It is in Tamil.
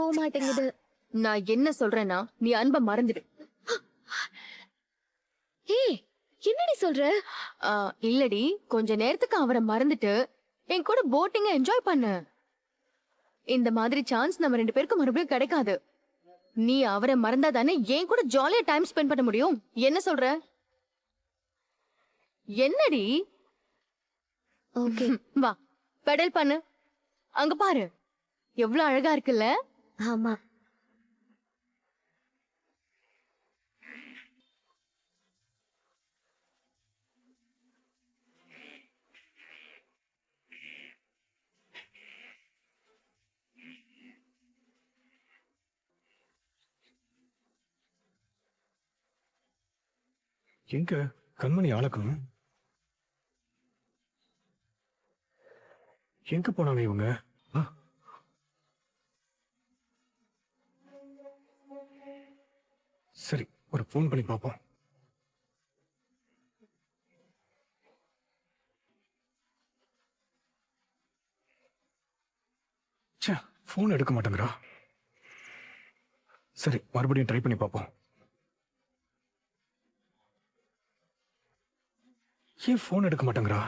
போக மாட்டேங்குது. நான் என்ன சொல்றேன்னா நீ அன்பை மறந்துடு. ஏய், என்னடி சொல்ற? இல்லடி, கொஞ்ச நேரத்துக்கு அவரை மறந்துட்டு என் கூட போட்டிங்க என்ஜாய் பண்ணு. இந்த மாதிரி சான்ஸ் நம்ம 2 பேருக்கும் மறுபடியும் கிடைக்காது. நீ அவரை மறந்தா தானே என் கூட ஜாலியா டைம் ஸ்பெண்ட் பண்ண முடியும். என்ன சொல்ற? என்னடி? ஓகே. வா, பெடல் பண்ணு. அங்க பாரு, எவ்வளவு அழகா இருக்குல்ல? ஆமா. எங்க கண்மணி ஆளக்கணும்? எங்க போனாங்க இவங்க? சரி, ஒரு போன் பண்ணி பார்ப்போம். போன் எடுக்க மாட்டேங்கிறா. சரி, மறுபடியும் ட்ரை பண்ணி பார்ப்போம். ஏன் போன் எடுக்க மாட்டேங்கிறா?